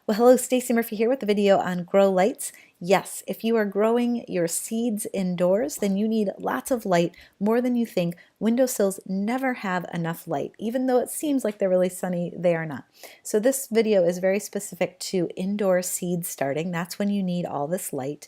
Well, hello, Stacy Murphy here with a video on grow lights. Yes, if you are growing your seeds indoors, then you need lots of light, more than you think. Windowsills never have enough light. Even though it seems like they're really sunny, they are not. So this video is very specific to indoor seed starting. That's when you need all this light.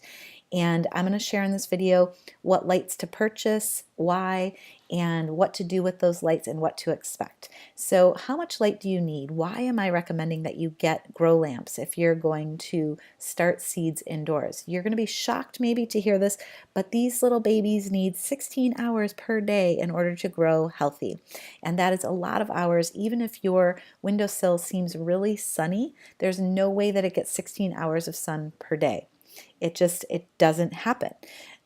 And I'm going to share in this video what lights to purchase, why, and what to do with those lights and what to expect. So how much light do you need? Why am I recommending that you get grow lamps if you're going to start seeds indoors? You're going to be shocked maybe to hear this, but these little babies need 16 hours per day in order to grow healthy. And that is a lot of hours. Even if your windowsill seems really sunny, there's no way that it gets 16 hours of sun per day. It doesn't happen.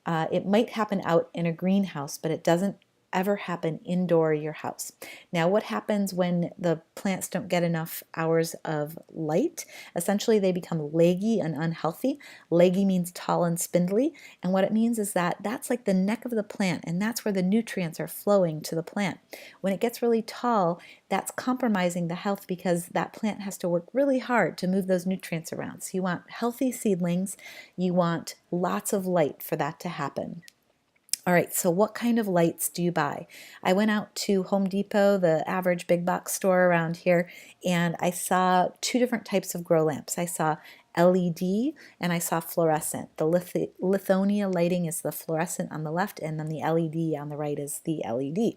It might happen out in a greenhouse, but it doesn't ever happen indoor your house. Now, what happens when the plants don't get enough hours of light? Essentially, they become leggy and unhealthy. Leggy means tall and spindly, and what it means is that that's like the neck of the plant, and that's where the nutrients are flowing to the plant. When it gets really tall, that's compromising the health because that plant has to work really hard to move those nutrients around. So you want healthy seedlings, you want lots of light for that to happen. All right, so what kind of lights do you buy? I went out to Home Depot, the average big box store around here, and I saw two different types of grow lamps. I saw LED and I saw fluorescent. The Lithonia lighting is the fluorescent on the left, and then the LED on the right is the LED.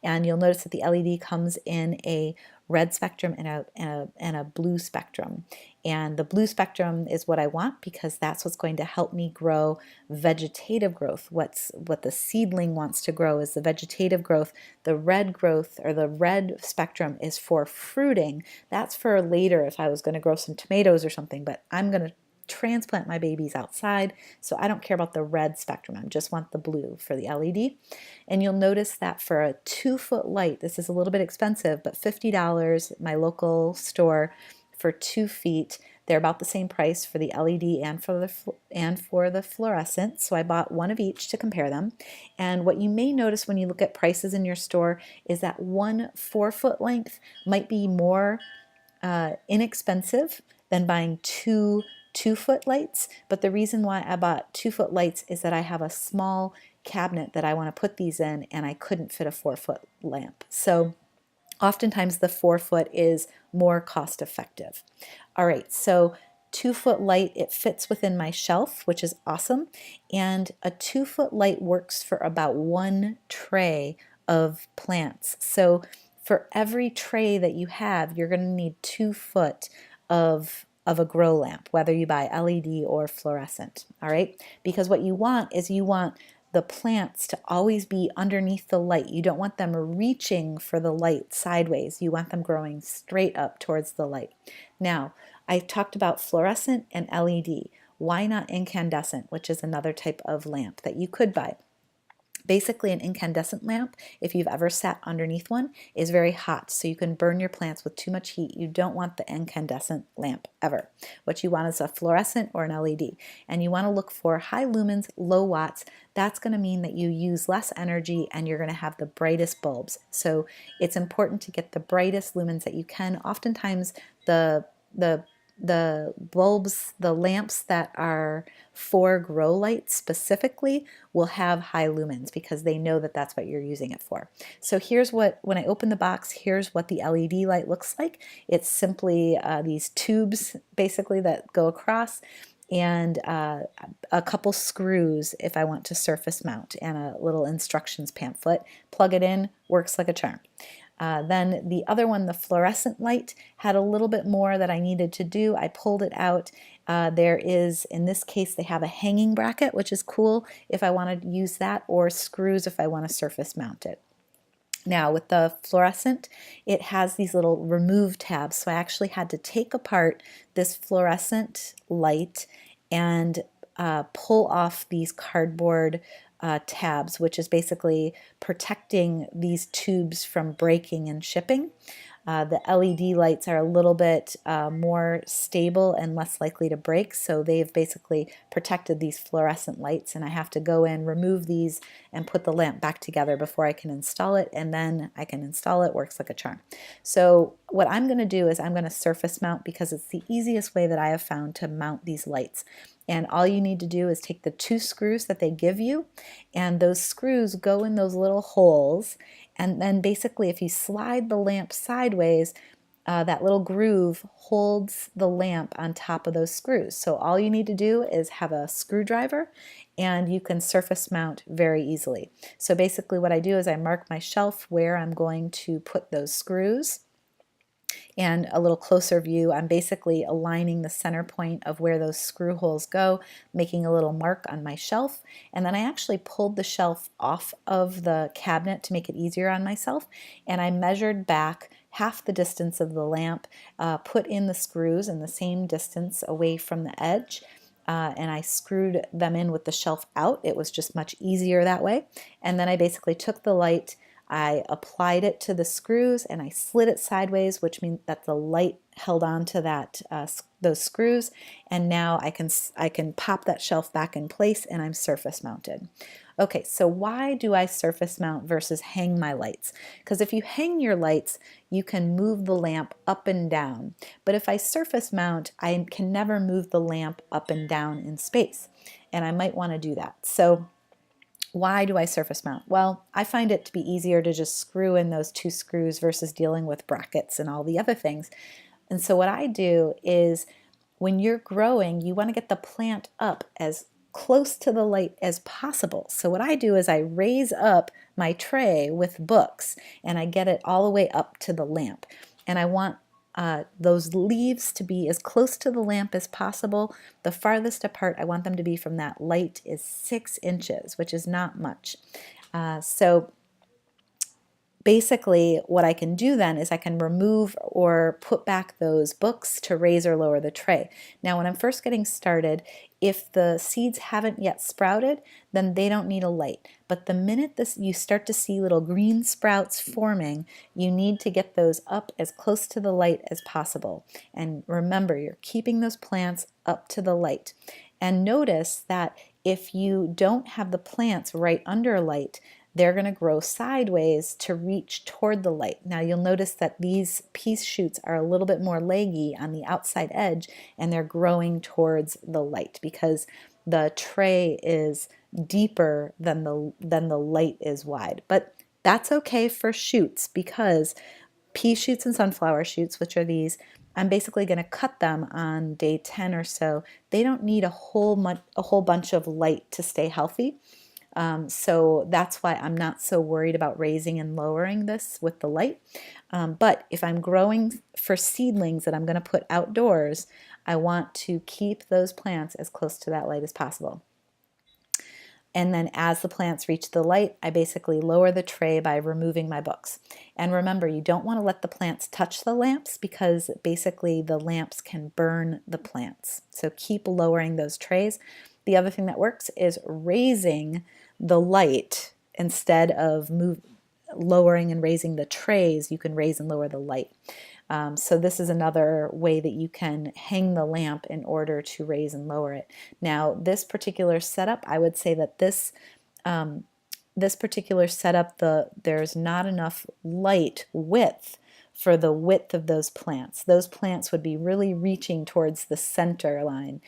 And you'll notice that the LED comes in a red spectrum and a blue spectrum. And the blue spectrum is what I want because that's what's going to help me grow vegetative growth. What the seedling wants to grow is the vegetative growth. The red growth or the red spectrum is for fruiting. That's for later if I was going to grow some tomatoes or something, but I'm going to transplant my babies outside, so I don't care about the red spectrum. I just want the blue for the LED. And you'll notice that for a 2-foot light, this is a little bit expensive, but $50 at my local store for 2 feet. They're about the same price for the LED and for the fluorescent. So I bought one of each to compare them. And what you may notice when you look at prices in your store is that one 4-foot length might be more inexpensive than buying two 2-foot lights. But the reason why I bought 2-foot lights is that I have a small cabinet that I want to put these in, and I couldn't fit a 4-foot lamp. So oftentimes the 4-foot is more cost effective. All right, so 2-foot light, it fits within my shelf, which is awesome. And a 2-foot light works for about 1 tray of plants. So for every tray that you have, you're going to need 2 foot of a grow lamp, whether you buy LED or fluorescent. All right, because what you want is you want the plants to always be underneath the light. You don't want them reaching for the light sideways. You want them growing straight up towards the light. Now, I talked about fluorescent and LED. Why not incandescent, which is another type of lamp that you could buy? Basically, an incandescent lamp, if you've ever sat underneath one, is very hot, so you can burn your plants with too much heat. You don't want the incandescent lamp ever. What you want is a fluorescent or an LED, and you want to look for high lumens, low watts. That's going to mean that you use less energy and you're going to have the brightest bulbs. So it's important to get the brightest lumens that you can. Oftentimes, the bulbs, the lamps that are for grow lights specifically will have high lumens because they know that that's what you're using it for. So here's what, when I open the box, here's what the LED light looks like. It's simply these tubes basically that go across, and a couple screws if I want to surface mount, and a little instructions pamphlet. Plug it in, works like a charm. Then the other one, the fluorescent light, had a little bit more that I needed to do. I pulled it out. There is, in this case, they have a hanging bracket, which is cool if I want to use that, or screws if I want to surface mount it. Now with the fluorescent, it has these little remove tabs, so I actually had to take apart this fluorescent light and pull off these cardboard tabs, which is basically protecting these tubes from breaking and shipping. The LED lights are a little bit more stable and less likely to break, so they've basically protected these fluorescent lights, and I have to go in, remove these, and put the lamp back together before I can install it, and then I can install it. Works like a charm. So what I'm going to do is I'm going to surface mount, because it's the easiest way that I have found to mount these lights. And all you need to do is take the 2 screws that they give you, and those screws go in those little holes, and then basically if you slide the lamp sideways, that little groove holds the lamp on top of those screws. So all you need to do is have a screwdriver, and you can surface mount very easily. So basically what I do is I mark my shelf where I'm going to put those screws. And a little closer view, I'm basically aligning the center point of where those screw holes go, making a little mark on my shelf. And then I actually pulled the shelf off of the cabinet to make it easier on myself, and I measured back half the distance of the lamp, put in the screws in the same distance away from the edge, and I screwed them in with the shelf out. It was just much easier that way. And then I basically took the light, I applied it to the screws, and I slid it sideways, which means that the light held on to that those screws, and now I can pop that shelf back in place, and I'm surface mounted. Okay, so why do I surface mount versus hang my lights? Because if you hang your lights, you can move the lamp up and down. But if I surface mount, I can never move the lamp up and down in space, and I might want to do that. So why do I surface mount? Well, I find it to be easier to just screw in those 2 screws versus dealing with brackets and all the other things. And so what I do is, when you're growing, you want to get the plant up as close to the light as possible. So what I do is I raise up my tray with books, and I get it all the way up to the lamp. And I want those leaves to be as close to the lamp as possible. The farthest apart I want them to be from that light is 6 inches, which is not much. So basically what I can do then is I can remove or put back those books to raise or lower the tray. Now when I'm first getting started, if the seeds haven't yet sprouted, then they don't need a light. But the minute you start to see little green sprouts forming, you need to get those up as close to the light as possible. And remember, you're keeping those plants up to the light. And notice that if you don't have the plants right under light, they're going to grow sideways to reach toward the light. Now you'll notice that these peas shoots are a little bit more leggy on the outside edge, and they're growing towards the light because the tray is deeper than the light is wide. But that's okay for shoots, because pea shoots and sunflower shoots, which are these, I'm basically going to cut them on day 10 or so. They don't need a whole bunch of light to stay healthy. So that's why I'm not so worried about raising and lowering this with the light. But if I'm growing for seedlings that I'm going to put outdoors, I want to keep those plants as close to that light as possible. And then as the plants reach the light, I basically lower the tray by removing my books. And remember, you don't want to let the plants touch the lamps, because basically the lamps can burn the plants. So keep lowering those trays. The other thing that works is raising the light instead of lowering and raising the trays. You can raise and lower the light. So this is another way that you can hang the lamp in order to raise and lower it. Now, this particular setup, I would say that this particular setup, there's not enough light width for the width of those plants. Those plants would be really reaching towards the center line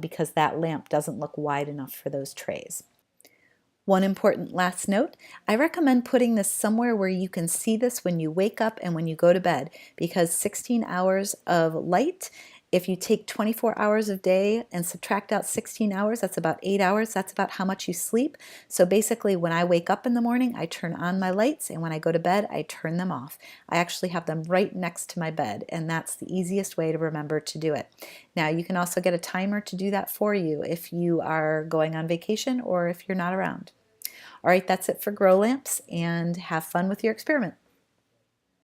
because that lamp doesn't look wide enough for those trays. One important last note, I recommend putting this somewhere where you can see this when you wake up and when you go to bed, because 16 hours of light, if you take 24 hours of day and subtract out 16 hours, that's about 8 hours. That's about how much you sleep. So basically, when I wake up in the morning, I turn on my lights, and when I go to bed, I turn them off. I actually have them right next to my bed, and that's the easiest way to remember to do it. Now, you can also get a timer to do that for you if you are going on vacation or if you're not around. All right, that's it for grow lamps, and have fun with your experiment.